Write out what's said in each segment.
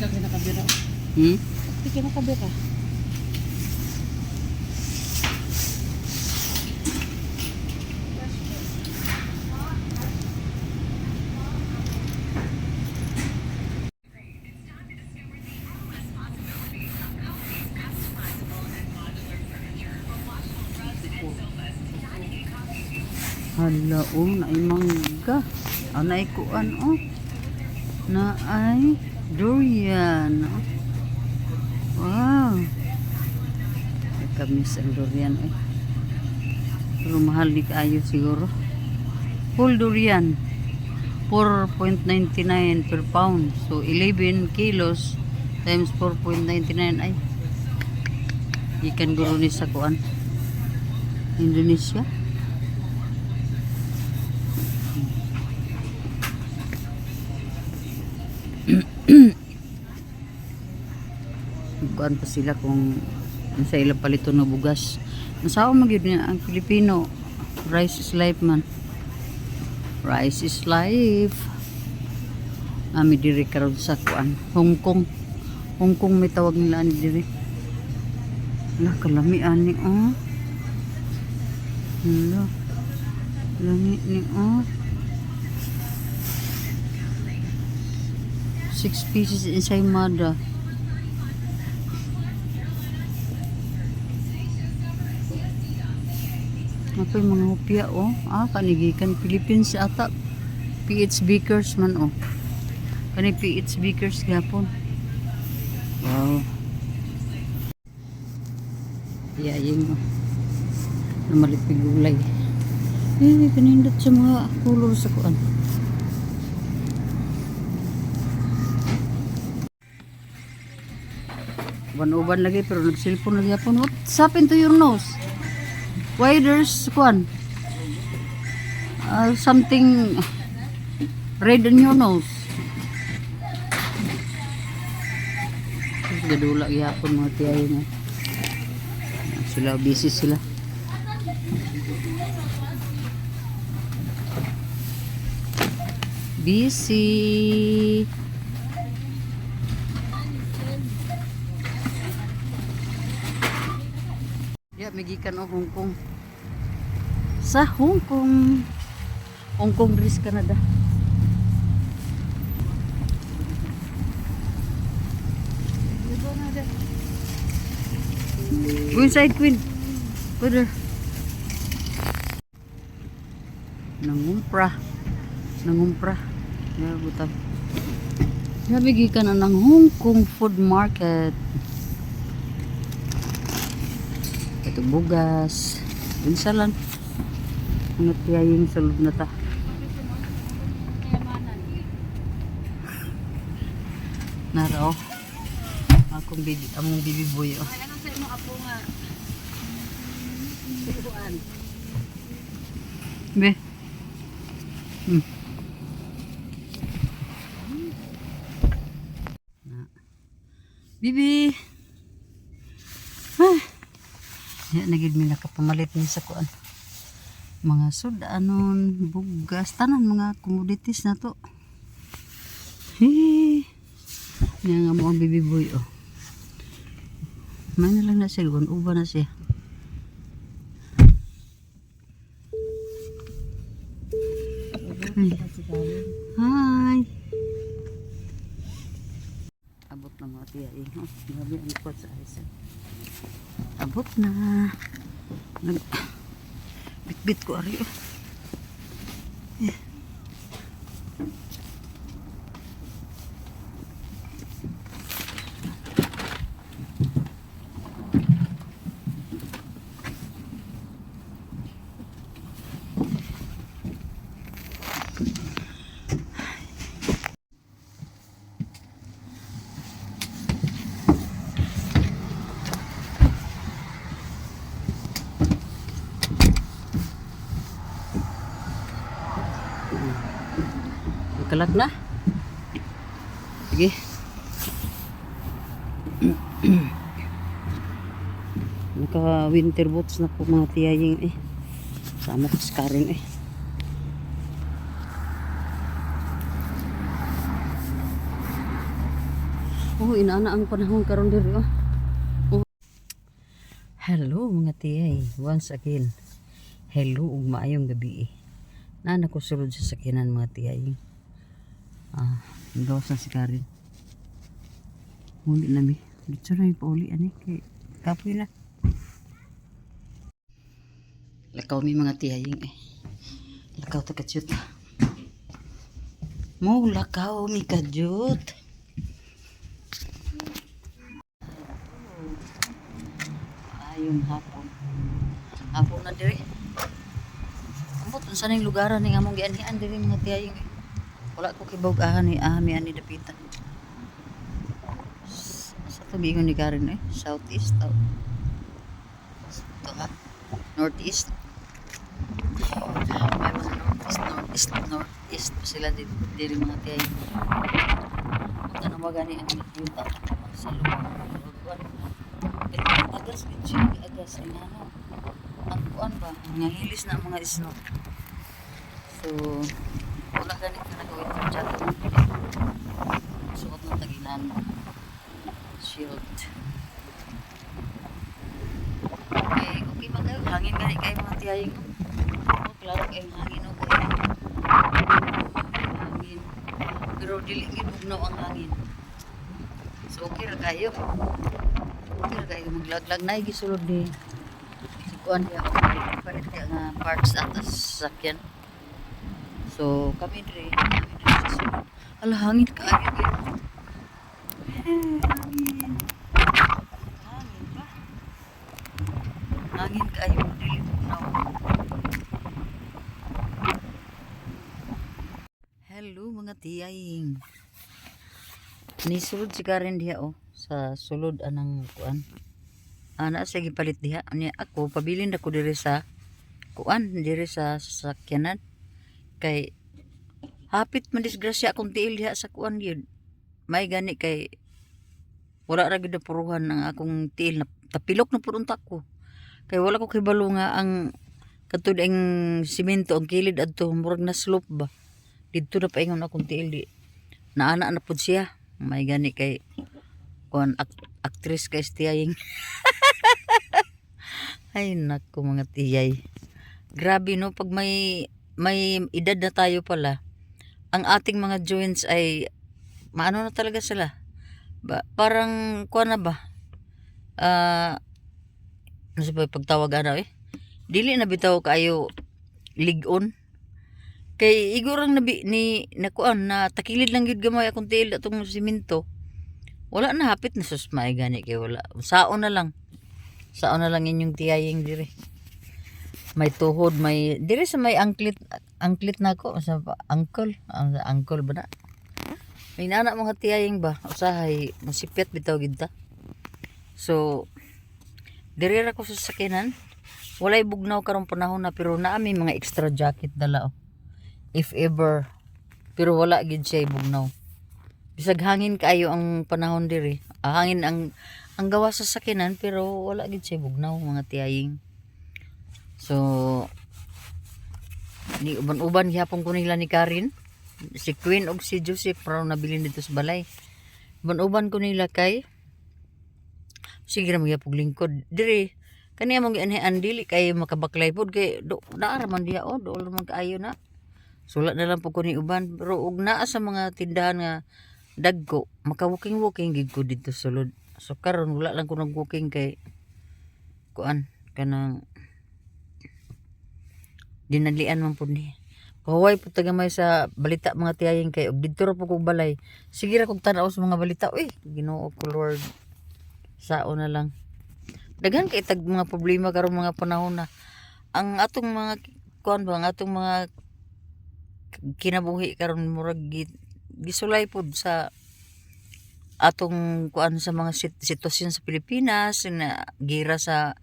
ka kinakabira. Di kinakabira. Hala, naay mangga. Naay kuan, naay durian. Wow. Ay kamis ang durian, Pero mahal di kaayo siguro. Full durian. 4.99 per pound. So, 11 kilos times 4.99 ay ikan guro ni sa kuan. Indonesia. Kuan pa sila kung sa ilang palito na bugas. Nasawa magyud niya ang Pilipino. Rice is life man. Rice is life. Ami diri karon sa kuan, Hong Kong. Hong Kong may tawag nila ani diri. Ala kalami ani Ala. Lami ni 6 pieces inside mada. Apa yung mga hupya kanigikan Philippines ata. PH Bakers man kani PH Bakers gapon. Wow. Yayin mo na malipig gulay. Kanindot sa mga kulor sa kuan. Uban-uban lagi pero nag-cellphone lagi apon. What's happened to your nose? Why there's kuan? Something red in your nose. Gadula gyapon mga tiyahin niya. Sila busy sila. Busy. Migikan Hong Kong. Sa Hong Kong. Hong Kong dris Canada. Go inside, Queen. Go there. Nangumpra. Butang. Migikan na ng Hong Kong food market. Ito bugas, insalan. Ano kaya yung salud na ta? Naro. Among baby boy Ano sa imong apo nga? Tuluan. Be. Bibi. Nagid mi nakapamalit ni sa kuan. Mga sudanon, bugas, tanan mga commodities na to. Nga mo ang baby boy May na lang na siya, uba na siya. Hi. Abot na mga tiyain. Grabe ang ikot sa ayos. Abot na. Bit-bit ko ari. Kalat na. Sige. Naka winter boots na po mga tiyaying sama ko sa karing Oh, inaana ang panahon karon diri oh. Oh. Hello mga tiyay, once again. Hello ug maayong gabi. Nana ko sulod sa sakinan mga tiyay. Gawas na si Karin. Huli na mi. Dito na yung pauli ani kay kapoy na. Lakaw mi mga tiyay eh. Lakaw ta kadyot. Mo lakaw mi kadyot. Ayong hapon. Hapon na diri. Ambot unsa ning lugaran ning among gianhian diri mga tiyay. Wala ko kibog-ahan ni ami ani dapitan. Sa tubigon ni Karin southeast to. To ha. Northeast. May mga northeast pa sila diri mga tiyay. Ito na magani ang kita sa lugar. Agas bitsi, agas inano. Ang kuan ba? Nga hilis na ang mga isno. So, wala ganit na nagawin ito dyan. Suot ng taginan. Shield. Okay magayo. Hangin ganit kayo mga tiyaying. Klaro kayong hangin o kayo. Hangin. Pero diligid bugnaw ang hangin. So, okay ra kayo. Okay ra kayo. Maglaglag na gisulod ni kuan niya. Palit niya nga parts atas sakyan. So, kami diri sa sulod. Ala, hangin kaayo din. Hangin. Hangin ba? Hangin kaayo. Dili bugnaw. Hello mga tiyaying. Nisulod si Karen diha sa sulod anang kuan. Ana sa gipalit diha niya ako pabilin ako diri sa kuan diri sa sasakyanan kay hapit man disgrasya akong tiil diha sa kuan gyud. May gani kay wala ra gyud puruhan ang akong tiil na tapilok na pud unta ko. Kay wala ko kibalo nga ang katud ang simento ang kilid adto murag na slope ba. Didto na paingon akong tiil di. Naana na pud siya. May gani kay kuan actress kay tiyaying. Ay nako mga tiyay. Grabe no pag may edad na tayo pala. Ang ating mga joints ay maano na talaga sila. Parang kuan na ba? Ano sa pagtawag ano Dili na bitaw kayo ligon. Kay igurang ni nakuan na takilid lang gyud gamay akong tiil atong simento. Wala na hapit na susmay gani kay wala. Saon na lang. Saon na lang inyong tiyaying diri. May tuhod, may diri sa may angklit nako sa ankle ba na. May nana mga tiyaying ba usahay masipyat bitaw gid ta. So diri ra ko sa sakinan. Walay bugnaw karong panahon na pero naami mga extra jacket dala if ever. Pero wala gid siya bugnaw. Bisag hangin kaayo ang panahon diri. Hangin ang gawa sa sakinan pero wala gid siya bugnaw mga tiyaying. So ni uban-uban gihapon ko nila ni Karin. Si Queen og si Joseph para nabilin dito sa balay. Uban-uban ko nila kay sige ra magyapog lingkod diri. Kani among gianhian dili kay makabaklay pod kay naara man diha do man kaayo na. Sulat na lang po ko ni uban pero ug naa sa mga tindahan nga dagko maka-walking gid ko dito sulod. So karon wala lang ko nag-walking kay kuan kanang dinalian man pud ni. Pahuway po tagamay sa balita mga tiyaying kay og dito ra po kog balay. Sige ra kog tan-aw sa mga balita. Uy, Ginoo ko Lord. Sao na lang. Daghan kay tag mga problema karon mga panahon na. Ang atong mga kuan ba, ang atong mga kinabuhi karon murag gisulay pod sa atong kuan sa mga sitwasyon sa Pilipinas na gira sa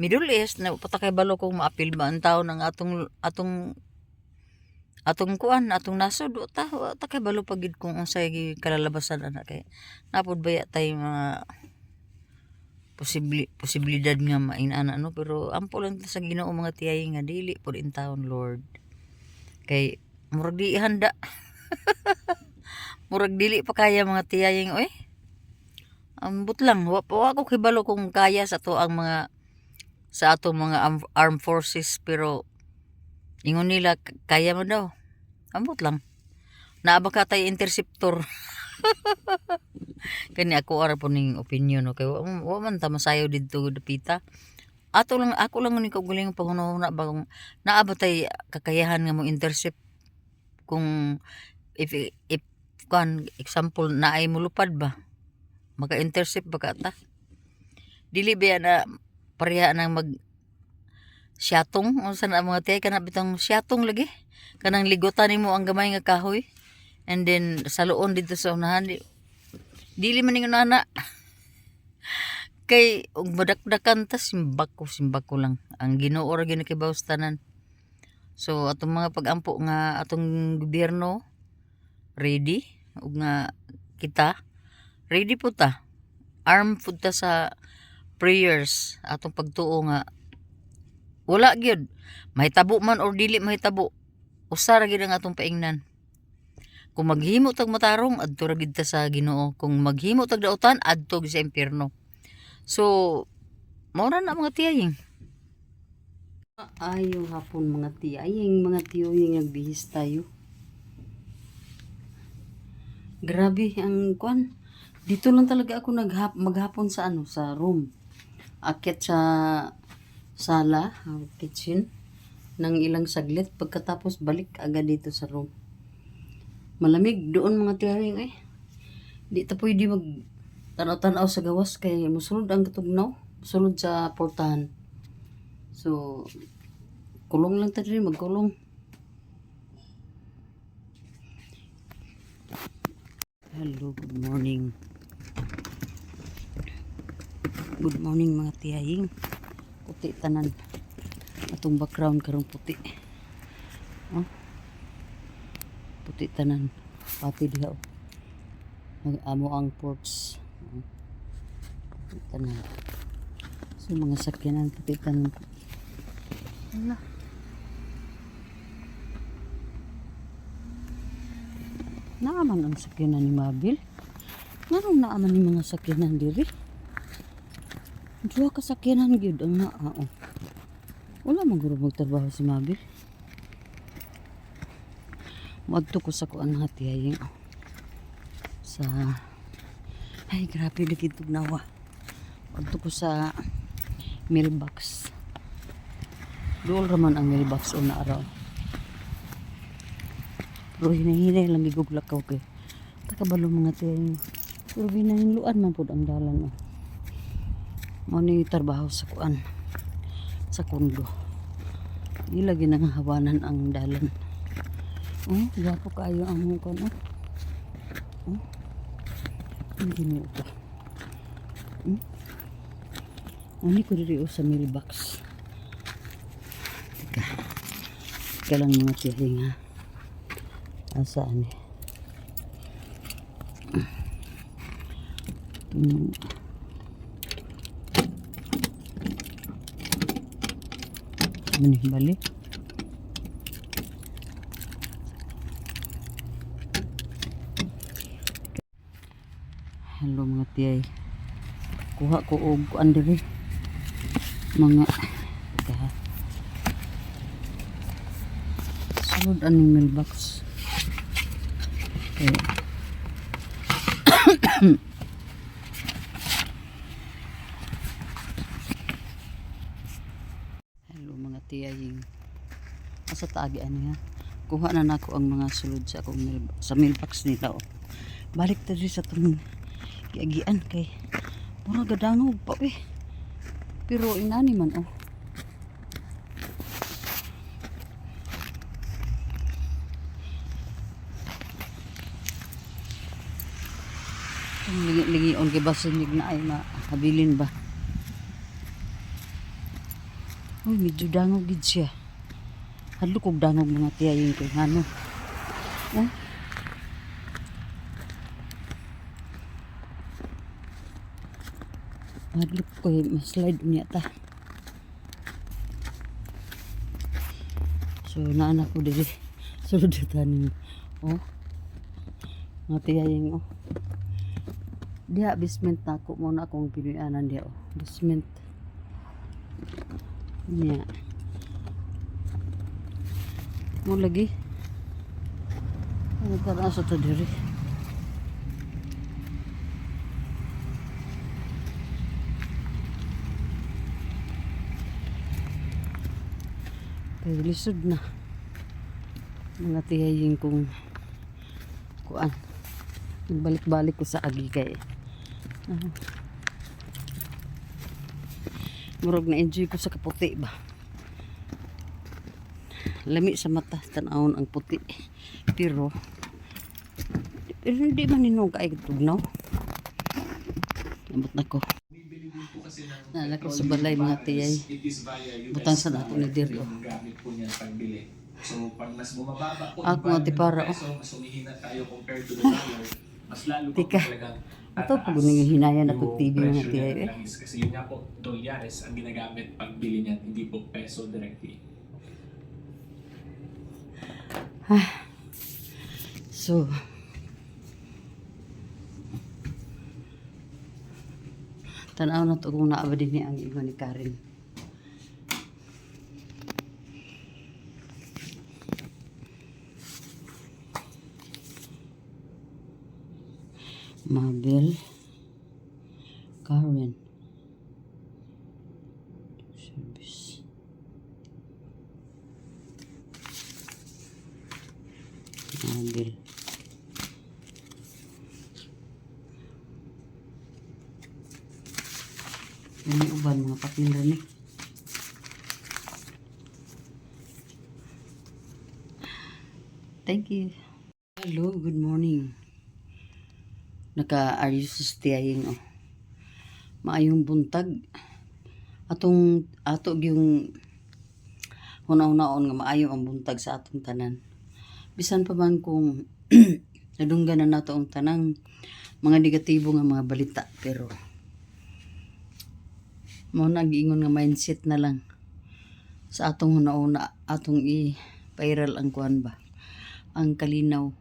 Middle East na patakay balo kung maapil ba ang taon ng atong kuan atong nasod ta kay balo pagid kung unsay kalalabasan ana kay napod baya tay mga posibilidad nga mainana no pero ampo lang sa Ginoo mga tiyay nga dili pod in town Lord kay murag di handa murag dili pa kaya mga tiyaying oy Ambot lang, wa ko kibalo kung kaya sa to ang mga sa ato mga armed forces, pero ingon nila kaya mo daw. Ambot lang. Naaba ka tayo interceptor. Kani ako ara po ning opinion, okay? Wa man ta masayo didto dapita. Ako lang ni kaguling panghuna ba kung naaba tay kakayahan nga mo intercept kung if kan example na ay mulupad ba maka-intercept ba ka ta? Dili ba na pareha nang mag syatong unsa na mga tiay kana bitang syatong lagi kanang ligutan nimo ang gamay nga kahoy and then saluon dito sa unahan dili man ningon ana kay ug madakdakan ta simbak ko lang ang Ginoo ra gyud nakibawas tanan. So atong mga pagampo nga atong gobyerno ready ug nga kita ready po ta arm pud ta sa prayers atong pagtuo nga wala gyud mahitabo man or dili mahitabo usa ra gyud ang atong paingnan. Kung maghimo tag matarong adto ra gyud ta sa Ginoo, kung maghimo tag dautan adto sa impierno. So mao na mga tiyaying. Ayaw hapon mga tiyaying, mga tiyaying nagbihis tayo. Grabe ang kwan. Dito lang talaga ako maghapon sa sa room. Akyat sa sala, kitchen nang ilang saglit pagkatapos balik agad dito sa room. Malamig doon mga tiyaying Di ta pwede mag tanaw-tanaw sa gawas kay musulod ang katugnaw, musulod sa portahan. So kulong lang ta rin magkulong. Hello, good morning. Good morning mga tiyaying. Puti tanan. Atong background karong puti. Oh. Puti tanan. Pati diha. Amo ang ports. Puti tanan. So mga sakyanan puti tanan. Wala. Naaman ang sakyanan ni Mabil. Nganong naaman ni mga sakyanan diri? Duha ka sakyanan gyud ang naa. Wala man guro magtrabaho si Mabil. Madto ko sa kuan hati aying sa ay grabe lagi tugnawa. Madto ko sa mailbox. Dool raman ang mailbox una araw. Pero hinahinay lang giguglak ko kay takabalo mga tiyaying. Pero binahinluan man po ang dalan. Mani trabaho sa kuan sa kondo. Ilagi nang hawanan ang dalan. Gapo kayo ang kuan. Hindi niyo ito. Ani ko diri sa mailbox. Teka lang mga tiyaying ha. Asaan balik. Hello mga tiyay. Kuha ko og kuan diri. Mga sulod aning mailbox. Hello mga tiyaying. Asa taagi ani ha. Kuha na nako ang mga sulod sa akong sa mailbox nila. Balik ta diri sa tong giagian kay mura gadangog pa pero inani man Lingi on kay basinig na ay mahabilin ba. Medyo dangog gid siya. Hadlok og dangog mga tiyaying kay ngano. Hadlok ko ma-slide niya ta. So naanak ko diri. Sulod tanin. Mga tiyaying Diha basement na ako muna akong pinuyanan diha. Oh. Basement. Nya. Mo lagi. Ano tara sa to diri? Pero lisod na. Mga tiyaying kong kuan. Balik-balik ko sa agi kay. Murag na enjoy ko sa kaputi ba. Lami sa mata tanawon ang puti. Pero hindi man ninog kay tugnaw. Abot na ko. Nala ko sa balay mga tiyay. Butang sa ako ni Dirio. So, pag mas bumababa po, ako nga ti para mas humihina tayo compared to the dollar, mas lalo po Tika. talagang Ato pag hinayan ako TV mga tiyay. Kasi yun nga po, dolyares ang ginagamit pagbili niyan, hindi po peso directly. So, tanaw na to kung naaba din niya ang iba ni Karen. Mabel Karen service Mabel ini uban mga papel rin eh. Thank you. Hello, good morning. Naka-ayos sa staying oh. Maayong buntag. Ato yung una-unaon nga maayo ang buntag sa atong tanan. Bisan pa man kung nadungganan nato ang tanang mga negatibo nga mga balita, pero mo nag-ingon nga mindset na lang sa atong una-una, atong i-viral ang kuan ba, ang kalinaw.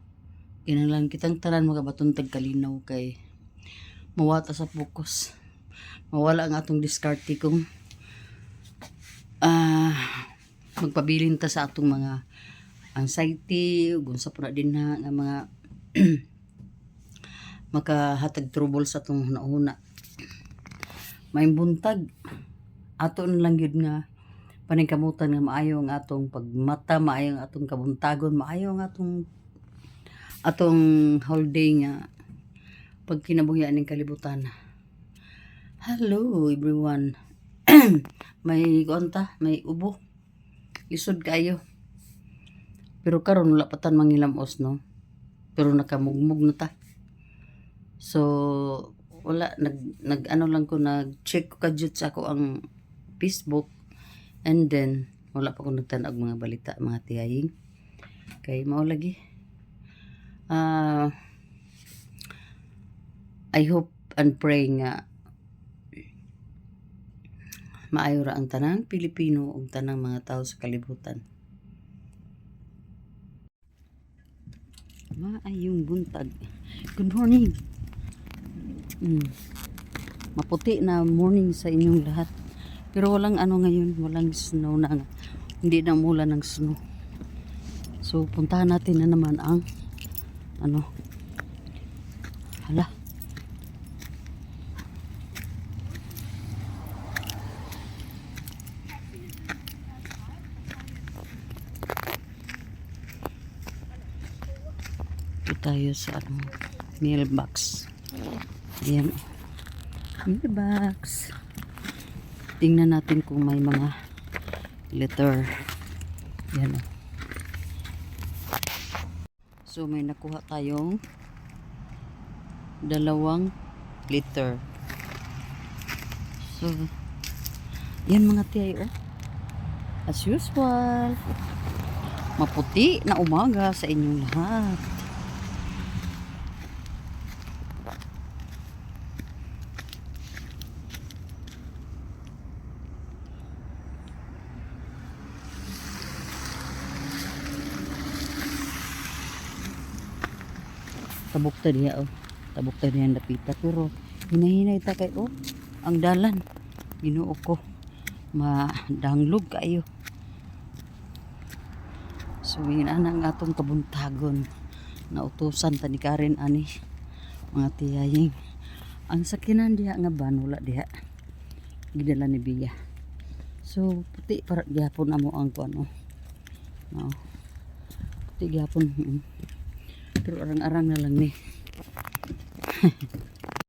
Kinahanglan kitang tanan magabatuntag kalinaw kay mawata sa focus. Mawala ang atong diskarte kung magpabilin ta sa atong mga anxiety, ug unsa pa na din na nga mga makahatag trouble sa atong nauna. May buntag ato na lang yun nga paningkamutan nga maayo ang atong pagmata, maayo ang atong kabuntagon, maayo ang atong whole day nga pag kinabuhian ng kalibutan. Hello everyone. May konta, may ubo. Isod kayo. Pero karon wala patan mangilamos no. Pero nakamugmug na ta. So wala nag ano lang ko, nag-check ko kadyut sa ako ang Facebook, and then wala pa ko nagtan-og mga balita mga tiyaying. Kay mao lagi. I hope and pray nga maayo ra ang tanang Pilipino ug tanang mga tao sa kalibutan. Maayong buntag. Good morning. Maputi na morning sa inyong lahat. Pero walang ano ngayon, walang snow na nga. Hindi na umulan ng snow. So puntahan natin na naman ang hala. Ito tayo sa mailbox. Ayan. Mailbox. Tingnan natin kung may mga letter. Yan. So may nakuha tayong 2 liter. So yan mga tiyay oh. As usual, maputi na umaga sa inyong lahat. Tabok ta diya oh. tabok tayo niyang napita pero hinahinay ta kay oh ang dalan Ginoo ko madanglog kayo. So yun ang atong kabuntagon na utusan ta ni Karen ani mga tiyaying ang sakinan diha nga ban wala diha gidala ni Bia. So puti para gyapon amo ang kuno. No. Puti gyapon. Pero arang-arang na lang ni.